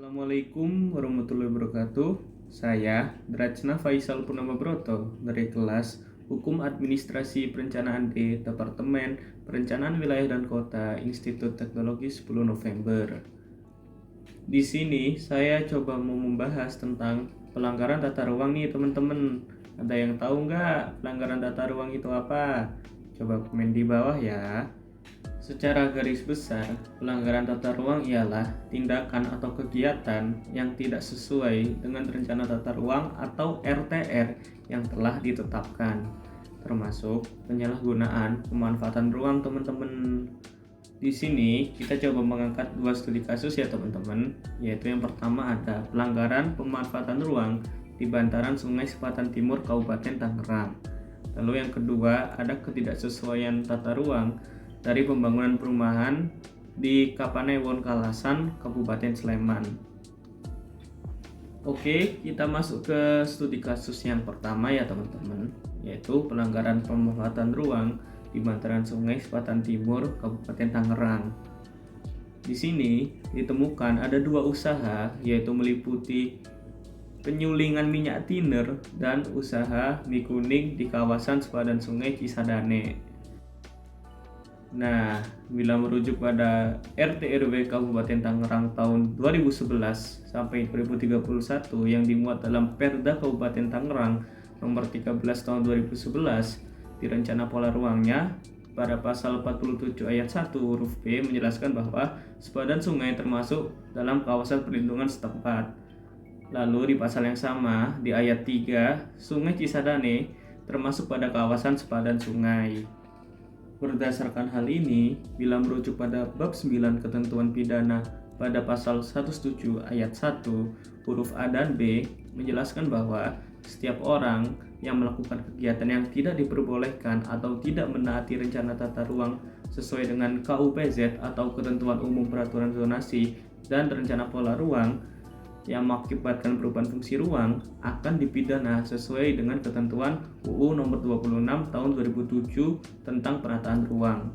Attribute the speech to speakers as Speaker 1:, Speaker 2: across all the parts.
Speaker 1: Assalamualaikum warahmatullahi wabarakatuh. Saya Drajna Faisal Purnama Broto dari kelas Hukum Administrasi Perencanaan D, Departemen Perencanaan Wilayah dan Kota, Institut Teknologi 10 November. Di sini saya coba mau membahas tentang pelanggaran tata ruang nih teman-teman. Ada yang tahu nggak pelanggaran tata ruang itu apa? Coba komen di bawah ya. Secara garis besar, pelanggaran tata ruang ialah tindakan atau kegiatan yang tidak sesuai dengan rencana tata ruang atau RTR yang telah ditetapkan, termasuk penyalahgunaan pemanfaatan ruang teman-teman. Di sini kita coba mengangkat dua studi kasus ya teman-teman, yaitu yang pertama ada pelanggaran pemanfaatan ruang di bantaran Sungai Selatan Timur Kabupaten Tangerang. Lalu yang kedua ada ketidaksesuaian tata ruang dari pembangunan perumahan di Kapanewon Kalasan, Kabupaten Sleman. Oke, kita masuk ke studi kasus yang pertama ya teman-teman, yaitu pelanggaran pemanfaatan ruang di bantaran Sungai Selatan Timur, Kabupaten Tangerang. Di sini ditemukan ada dua usaha, yaitu meliputi penyulingan minyak tiner dan usaha mie kuning di kawasan sepadan Sungai Cisadane. Nah, bila merujuk pada RT RW Kabupaten Tangerang tahun 2011 sampai 2031 yang dimuat dalam Perda Kabupaten Tangerang nomor 13 tahun 2011 di rencana pola ruangnya pada pasal 47 ayat 1 huruf B menjelaskan bahwa sepadan sungai termasuk dalam kawasan perlindungan setempat. Lalu di pasal yang sama di ayat 3 Sungai Cisadane termasuk pada kawasan sepadan sungai. Berdasarkan hal ini, bila merujuk pada bab 9 ketentuan pidana pada pasal 107 ayat 1 huruf A dan B menjelaskan bahwa setiap orang yang melakukan kegiatan yang tidak diperbolehkan atau tidak menaati rencana tata ruang sesuai dengan KUPZ atau ketentuan umum peraturan zonasi dan rencana pola ruang yang mengakibatkan perubahan fungsi ruang akan dipidana sesuai dengan ketentuan UU nomor 26 tahun 2007 tentang penataan ruang.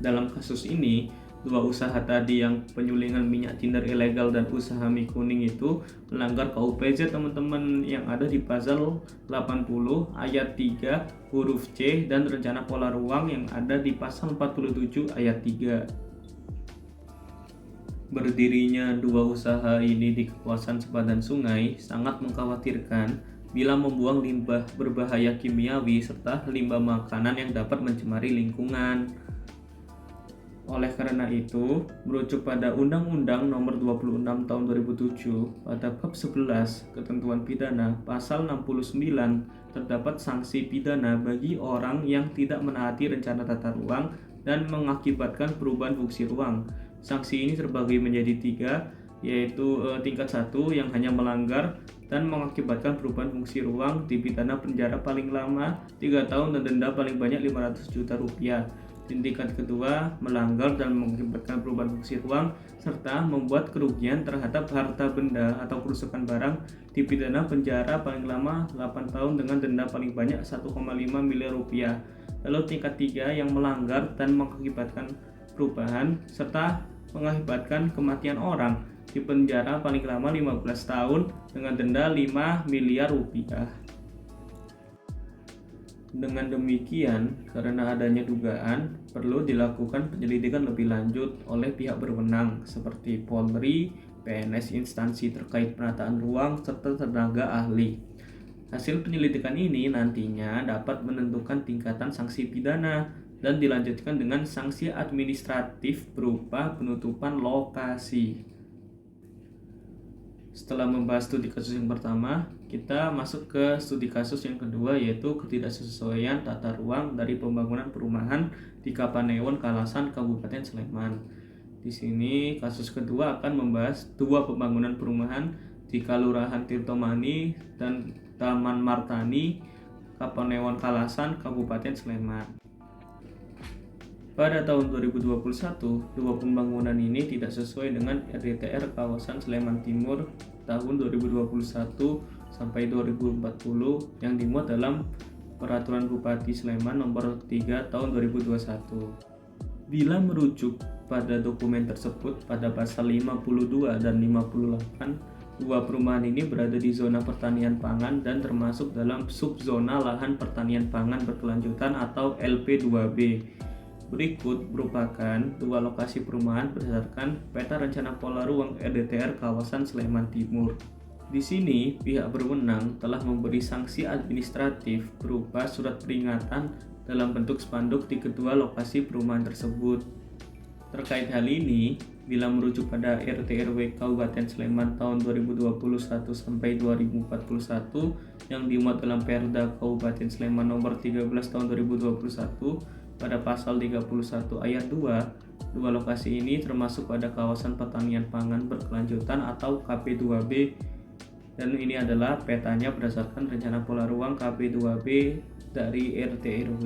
Speaker 1: Dalam kasus ini, dua usaha tadi yang penyulingan minyak tiner ilegal dan usaha mie kuning itu melanggar KUPZ teman-teman yang ada di pasal 80 ayat 3 huruf C dan rencana pola ruang yang ada di pasal 47 ayat 3. Berdirinya dua usaha ini di kawasan sepadan sungai sangat mengkhawatirkan bila membuang limbah berbahaya kimiawi serta limbah makanan yang dapat mencemari lingkungan. Oleh karena itu, merujuk pada Undang-Undang Nomor 26 Tahun 2007 pada bab 11 Ketentuan Pidana pasal 69 terdapat sanksi pidana bagi orang yang tidak menaati rencana tata ruang dan mengakibatkan perubahan fungsi ruang. Sanksi ini terbagi menjadi tiga, yaitu tingkat 1 yang hanya melanggar dan mengakibatkan perubahan fungsi ruang dipidana penjara paling lama 3 tahun dan denda paling banyak 500 juta rupiah. Tingkat kedua melanggar dan mengakibatkan perubahan fungsi ruang serta membuat kerugian terhadap harta benda atau kerusakan barang dipidana penjara paling lama 8 tahun dengan denda paling banyak 1,5 miliar rupiah. Lalu tingkat 3 yang melanggar dan mengakibatkan perubahan serta mengakibatkan kematian orang di penjara paling lama 15 tahun dengan denda 5 miliar rupiah. Dengan demikian, karena adanya dugaan, perlu dilakukan penyelidikan lebih lanjut oleh pihak berwenang seperti Polri, PNS instansi terkait penataan ruang, serta tenaga ahli. Hasil penyelidikan ini nantinya dapat menentukan tingkatan sanksi pidana dan dilanjutkan dengan sanksi administratif berupa penutupan lokasi. Setelah membahas studi kasus yang pertama, kita masuk ke studi kasus yang kedua, yaitu ketidaksesuaian tata ruang dari pembangunan perumahan di Kapanewon Kalasan, Kabupaten Sleman. Di sini kasus kedua akan membahas dua pembangunan perumahan di Kelurahan Tirtomani dan Taman Martani, Kapanewon Kalasan, Kabupaten Sleman. Pada tahun 2021, dua pembangunan ini tidak sesuai dengan RDTR kawasan Sleman Timur tahun 2021 sampai 2040 yang dimuat dalam Peraturan Bupati Sleman nomor 3 tahun 2021. Bila merujuk pada dokumen tersebut pada pasal 52 dan 58, dua perumahan ini berada di zona pertanian pangan dan termasuk dalam subzona lahan pertanian pangan berkelanjutan atau LP2B. Berikut merupakan dua lokasi perumahan berdasarkan peta rencana pola ruang RDTR kawasan Sleman Timur. Di sini, pihak berwenang telah memberi sanksi administratif berupa surat peringatan dalam bentuk spanduk di kedua lokasi perumahan tersebut. Terkait hal ini, bila merujuk pada RT/RW Kabupaten Sleman tahun 2021 sampai 2041 yang dimuat dalam Perda Kabupaten Sleman nomor 13 tahun 2021 pada pasal 31 ayat 2, dua lokasi ini termasuk pada kawasan pertanian pangan berkelanjutan atau KP2B, dan ini adalah petanya berdasarkan rencana pola ruang KP2B dari RT/RW.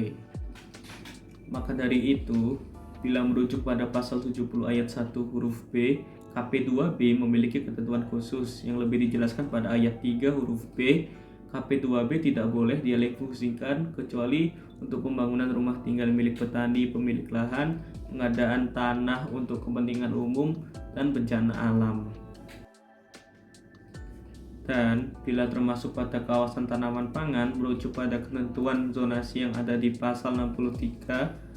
Speaker 1: Maka dari itu, bila merujuk pada pasal 70 ayat 1 huruf B, KP2B memiliki ketentuan khusus yang lebih dijelaskan pada ayat 3 huruf B. KP2B tidak boleh dialih-fungsikan kecuali untuk pembangunan rumah tinggal milik petani pemilik lahan, pengadaan tanah untuk kepentingan umum, dan bencana alam. Dan bila termasuk pada kawasan tanaman pangan, merujuk pada ketentuan zonasi yang ada di pasal 63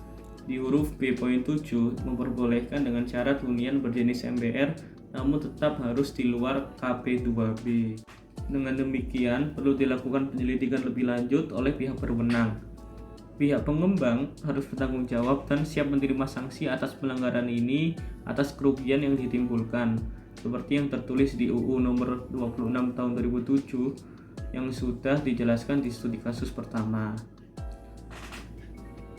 Speaker 1: di huruf B.7 memperbolehkan dengan syarat hunian berjenis MBR namun tetap harus di luar KP2B. Dengan demikian, perlu dilakukan penyelidikan lebih lanjut oleh pihak berwenang. Pihak pengembang harus bertanggung jawab dan siap menerima sanksi atas pelanggaran ini atas kerugian yang ditimbulkan, seperti yang tertulis di UU nomor 26 tahun 2007 yang sudah dijelaskan di studi kasus pertama.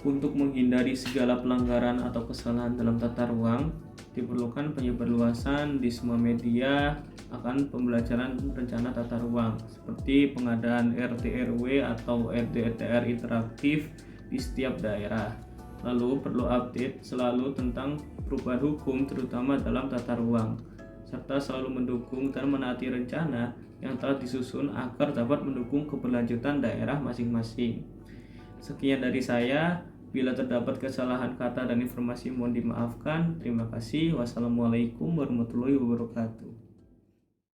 Speaker 1: Untuk menghindari segala pelanggaran atau kesalahan dalam tata ruang, diperlukan penyebarluasan di semua media akan pembelajaran rencana tata ruang, seperti pengadaan RT/RW atau RDTR interaktif di setiap daerah. Lalu perlu update selalu tentang perubahan hukum terutama dalam tata ruang, serta selalu mendukung dan menaati rencana yang telah disusun agar dapat mendukung keberlanjutan daerah masing-masing. Sekian dari saya. Bila terdapat kesalahan kata dan informasi mohon dimaafkan. Terima kasih. Wassalamualaikum warahmatullahi wabarakatuh.